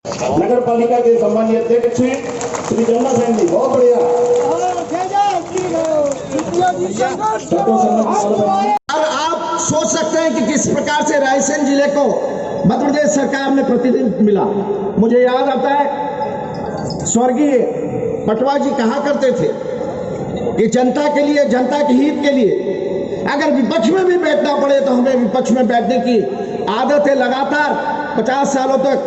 नगर पालिका के सम्मानीय अध्यक्ष श्री जमुना सेन जी, बहुत बढ़िया। और आप सोच सकते हैं कि किस प्रकार से रायसेन जिले को मध्य प्रदेश सरकार ने प्रतिनिधित्व मिला। मुझे याद आता है स्वर्गीय पटवा जी कहा करते थे कि जनता के लिए, जनता के हित के लिए अगर विपक्ष में भी बैठना पड़े तो हमें विपक्ष में बैठने की आदत है। लगातार 50 सालों तक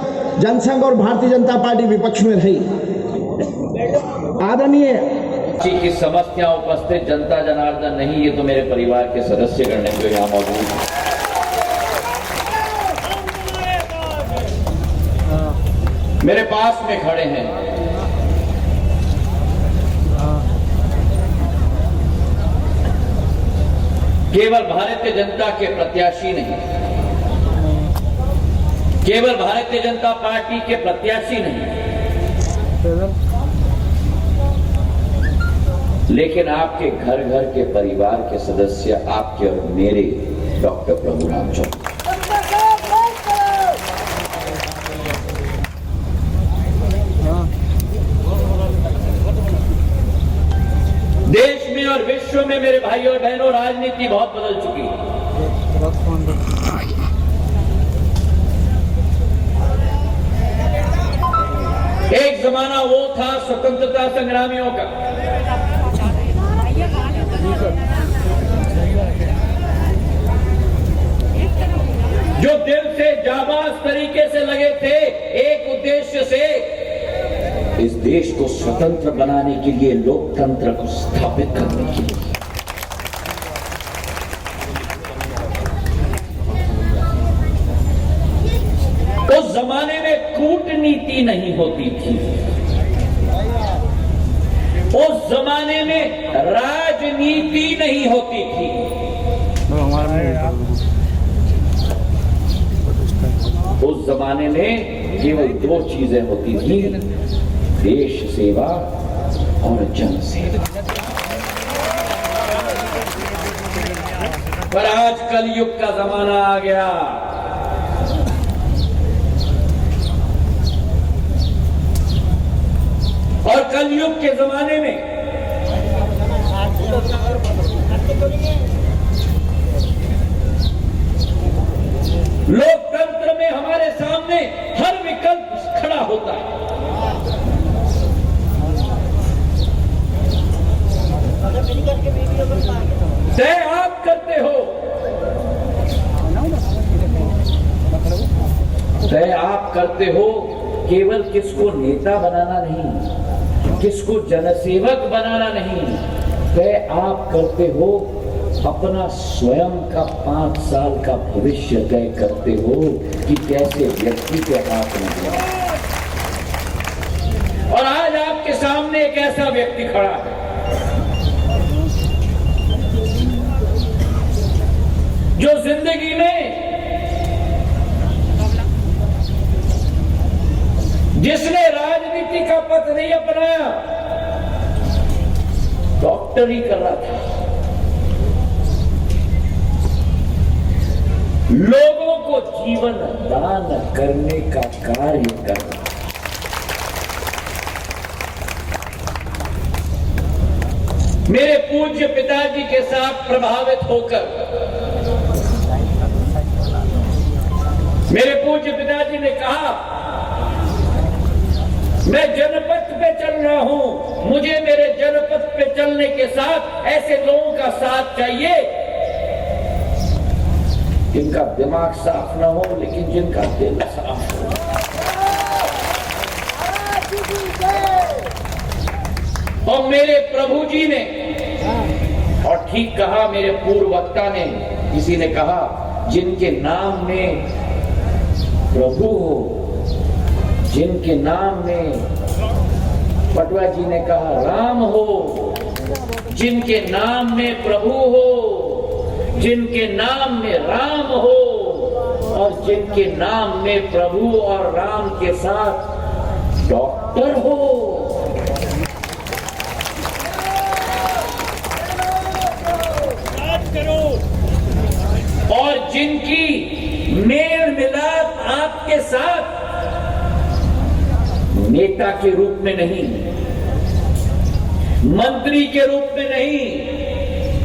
जनसंघ और भारतीय जनता पार्टी विपक्ष में रही। आदरणीय की समस्या उपस्थित जनता जनार्दन नहीं, ये तो मेरे परिवार के सदस्य गण जो यहाँ मौजूद हैं। मेरे पास में खड़े हैं। केवल भारतीय जनता के प्रत्याशी नहीं, केवल भारतीय जनता पार्टी के प्रत्याशी नहीं, लेकिन आपके घर घर के परिवार के सदस्य, आपके और मेरे डॉक्टर प्रभुराम चौधरी। देश में और विश्व में मेरे भाइयों और बहनों, राजनीति बहुत बदल चुकी है। एक जमाना वो था स्वतंत्रता संग्रामियों का, जो दिल से जाबाज तरीके से लगे थे एक उद्देश्य से, इस देश को स्वतंत्र बनाने के लिए, लोकतंत्र को स्थापित करने के लिए। उस जमाने में कूटनीति नहीं होती थी, उस जमाने में राजनीति नहीं होती थी, उस जमाने में केवल 2 चीजें होती थी, देश सेवा और जन सेवा। पर आज कलयुग का जमाना आ गया। और कलयुग के जमाने में लोकतंत्र में हमारे सामने हर विकल्प खड़ा होता है। तय आप करते हो, तय आप करते हो केवल किसको नेता बनाना नहीं, किसको जनसेवक बनाना नहीं, तय आप करते हो अपना स्वयं का 5 साल का भविष्य तय करते हो कि कैसे व्यक्ति के हाथ में दिया। और आज आपके सामने एक ऐसा व्यक्ति खड़ा है जो जिंदगी में, जिसने राजनीति का पथ नहीं अपनाया, डॉक्टरी कर रहा था, लोगों को जीवन दान करने का कार्य कर रहा। मेरे पूज्य पिताजी के साथ प्रभावित होकर, मेरे पूज्य पिताजी ने कहा, मैं जनपथ पे चल रहा हूं, मुझे मेरे जनपथ पे चलने के साथ ऐसे लोगों का साथ चाहिए जिनका दिमाग साफ ना हो लेकिन जिनका दिल साफ हो। और मेरे प्रभु जी ने, और ठीक कहा मेरे पूर्व वक्ता ने, किसी ने कहा जिनके नाम में प्रभु हो, जिनके नाम में, पटवा जी ने कहा राम हो, जिनके नाम में प्रभु हो, जिनके नाम में राम हो, और जिनके नाम में प्रभु और राम के साथ डॉक्टर हो। और जिनकी मेल मिलाप आपके साथ नेता के रूप में नहीं, मंत्री के रूप में नहीं,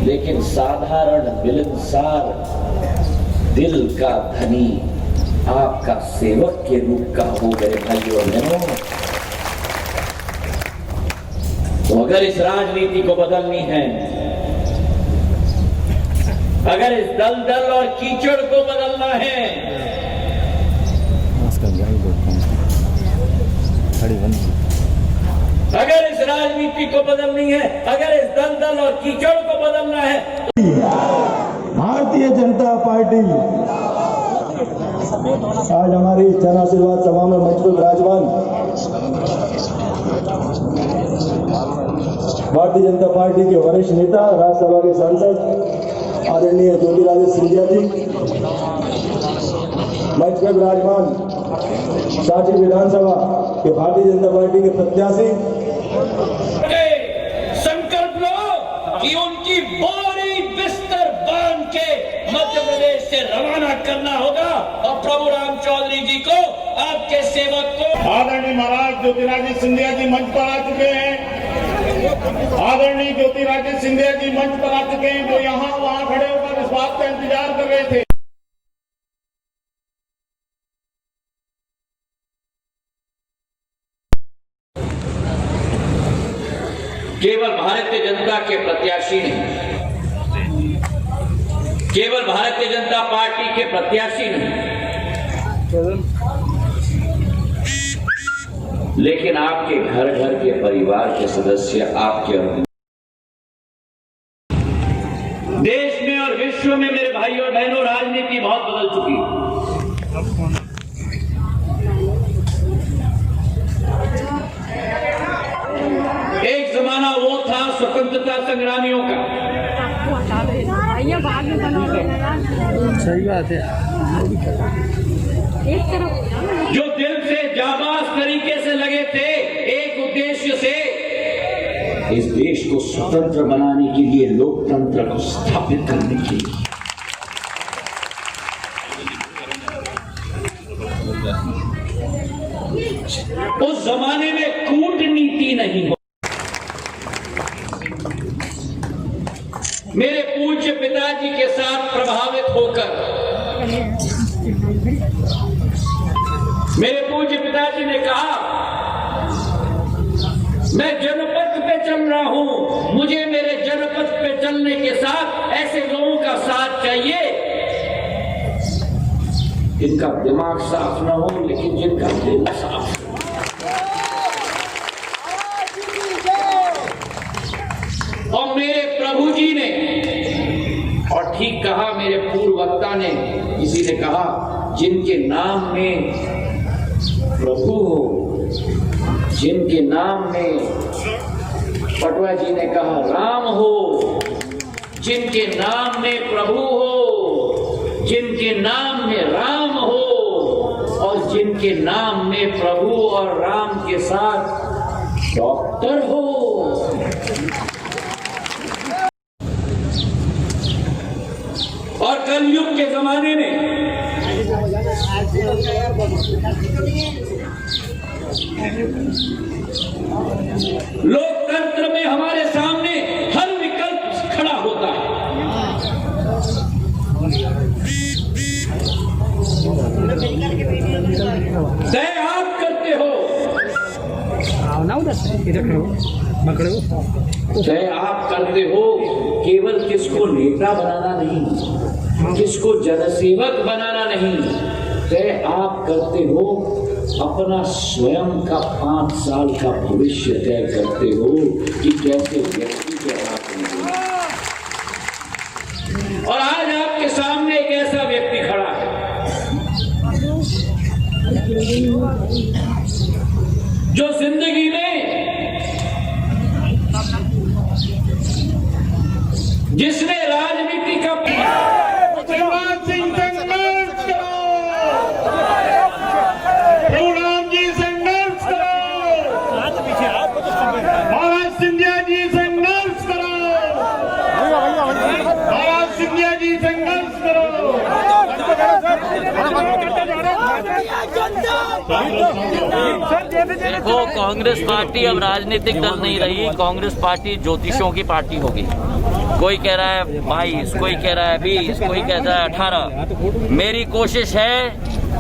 लेकिन साधारण मिलनसार दिल का धनी आपका सेवक के रूप का हो गए भाइयों और बहनों। तो अगर इस राजनीति को बदलनी है, अगर इस दलदल और कीचड़ को बदलना है, अगर इस राजनीति को बदलनी है, अगर इस दलदल और कीचड़ को बदलना है, भारतीय जनता पार्टी आज हमारी जन आशीर्वाद सभा में मंच पर विराजमान भारतीय जनता पार्टी के वरिष्ठ नेता, राज्यसभा के सांसद आदरणीय ज्योतिरादित्य सिंधिया जी, मंच पर विराजमान सांची विधानसभा के भारतीय जनता पार्टी के प्रत्याशी, संकल्प लो कि उनकी बोरी बिस्तर बांध के मध्य प्रदेश से रवाना करना होगा और प्रभु राम चौधरी जी को, आपके सेवक को, आदरणीय महाराज ज्योतिरादित्य सिंधिया जी मंच पर आ चुके हैं। आदरणीय ज्योतिरादित्य सिंधिया जी मंच पर आ चुके हैं, जो यहाँ वहाँ खड़े होकर इस बात का इंतजार कर रहे थे। केवल भारतीय जनता के प्रत्याशी नहीं, केवल भारतीय जनता पार्टी के प्रत्याशी नहीं, लेकिन आपके घर घर के परिवार के सदस्य, आपके देश में और विश्व में मेरे भाइयों और बहनों राजनीति बहुत बदल चुकी है। एक जमाना वो था स्वतंत्रता संग्रामियों का, सही बात है, जो दिल से जाबाज तरीके से लगे थे एक उद्देश्य से, इस देश को स्वतंत्र बनाने के लिए, लोकतंत्र को स्थापित करने के लिए। उस जमाने में कूटनीति नहीं हो। मेरे पूज्य पिताजी के साथ प्रभावित होकर मेरे पूज्य पिताजी ने कहा, मैं जनपथ पे चल रहा हूं, मुझे मेरे जनपथ पे चलने के साथ ऐसे लोगों का साथ चाहिए जिनका दिमाग साफ ना हो, लेकिन जिनका दिल साफ हो। और मेरे प्रभु जी ने, और ठीक कहा मेरे पूर्व वक्ता ने, किसी ने कहा जिनके नाम में प्रभु हो, जिनके नाम में, पटवा जी ने कहा राम हो, जिनके नाम में प्रभु हो, जिनके नाम में राम हो, और जिनके नाम में प्रभु और राम के साथ डॉक्टर हो। और कलयुग के जमाने में लोकतंत्र में हमारे सामने हर विकल्प खड़ा होता है। तय आप करते हो, तय आप करते हो केवल किसको नेता बनाना नहीं, किसको जनसेवक बनाना नहीं, तय आप करते हो अपना स्वयं का 5 साल का भविष्य तय करते हो कि कैसे व्यक्ति के हाथ में। और आज आपके सामने एक ऐसा व्यक्ति खड़ा है जो जिंदगी में, जिसने राजनीति का शिवराज सिंह संघर्ष करो, प्रभु राम जी संघर्ष करो, महाराज सिंधिया जी संघर्ष करो, महाराज सिंधिया जी संघर्ष करो। देखो, कांग्रेस पार्टी अब राजनीतिक दल नहीं रही। कांग्रेस पार्टी ज्योतिषों की पार्टी होगी। कोई कह रहा है 22, कोई कह रहा है 20, कोई कह रहा है 18। मेरी कोशिश है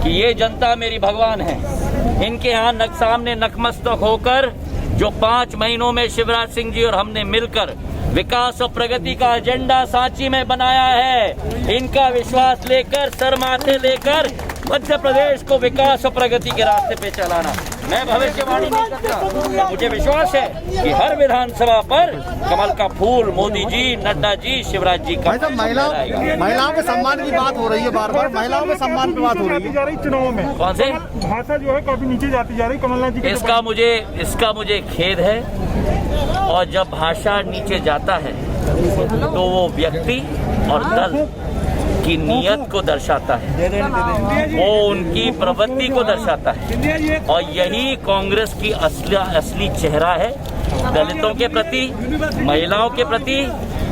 कि ये जनता मेरी भगवान है। इनके यहाँ सामने नतमस्तक होकर जो 5 महीनों में शिवराज सिंह जी और हमने मिलकर विकास और प्रगति का एजेंडा सांची में बनाया है, इनका विश्वास लेकर, सर माथे लेकर मध्य प्रदेश को विकास और प्रगति के रास्ते पे चलाना। मैं भविष्यवाणी नहीं करता। मुझे विश्वास है कि हर विधानसभा पर कमल का फूल मोदी जी, नड्डा जी, शिवराज जी का महिलाओं के सम्मान की बात हो रही है, बार बार महिलाओं के सम्मान की बात हो रही है चुनाव में। कौन से भाषा जो है काफी नीचे जाती जा रही कमलनाथ जी इसका मुझे खेद है। और जब भाषा नीचे जाता है तो वो व्यक्ति और दल की नीयत को दर्शाता है, वो उनकी प्रवृत्ति को दर्शाता है। और यही कांग्रेस की असली चेहरा है, दलितों के प्रति, महिलाओं के प्रति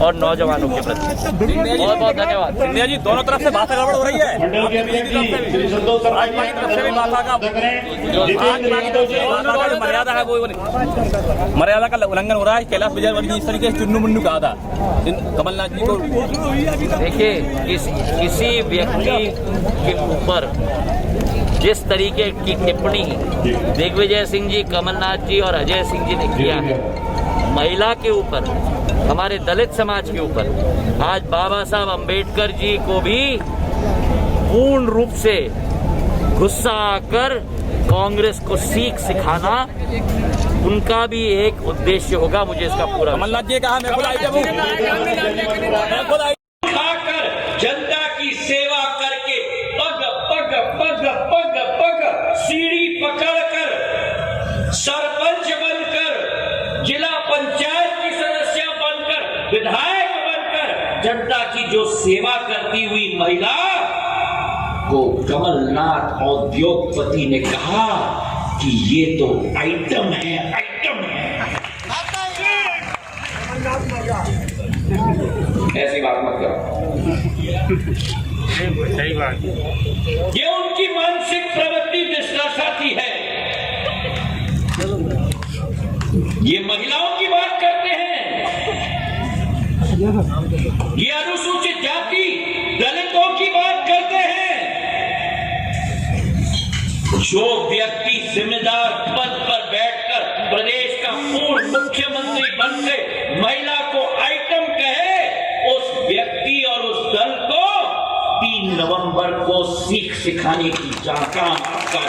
और नौजवानों के प्रति। बहुत बहुत धन्यवाद। सिंधिया जी, दोनों तरफ से भाषा गड़बड़ हो रही है। मंडल के अध्यक्ष श्री संतोष शर्मा जी मर्यादा है, वो मर्यादा का उल्लंघन हो रहा है। कैलाश विजयवर्गीय ने इस तरीके से चुन्नू मुन्नू कहा था कमलनाथ जी को। देखिए, किसी व्यक्ति के ऊपर जिस तरीके की टिप्पणी दिग्विजय सिंह जी, कमलनाथ जी और अजय सिंह जी ने किया है महिला के ऊपर, हमारे दलित समाज के ऊपर, आज बाबा साहब अंबेडकर जी को भी पूर्ण रूप से गुस्सा आकर कांग्रेस को सीख सिखाना उनका भी एक उद्देश्य होगा। मुझे इसका पूरा कमलनाथ जी कहा, मैं खुद आई खाकर जनता की सेवा करके पग पग पग पग पग सीढ़ी पकड़कर सरपंच बनकर, जिला पंचायत की सदस्य बनकर, विधायक बनकर जनता की जो सेवा करती हुई महिला को कमलनाथ औद्योगपति ने कहा कि ये तो आइटम है, आइटम है। ऐसी बात मत करो। सही बात। ये उनकी मानसिक प्रवृत्ति दर्शाती है। ये महिलाओं की बात करते हैं, ये अनुसूचित जाति दलितों की बात करते हैं। जो व्यक्ति जिम्मेदार पद पर बैठकर प्रदेश का पूर्व मुख्यमंत्री बनकर महिला को आइटम कहे, उस व्यक्ति और उस दल को 3 नवंबर को सीख सिखाने की काम आपका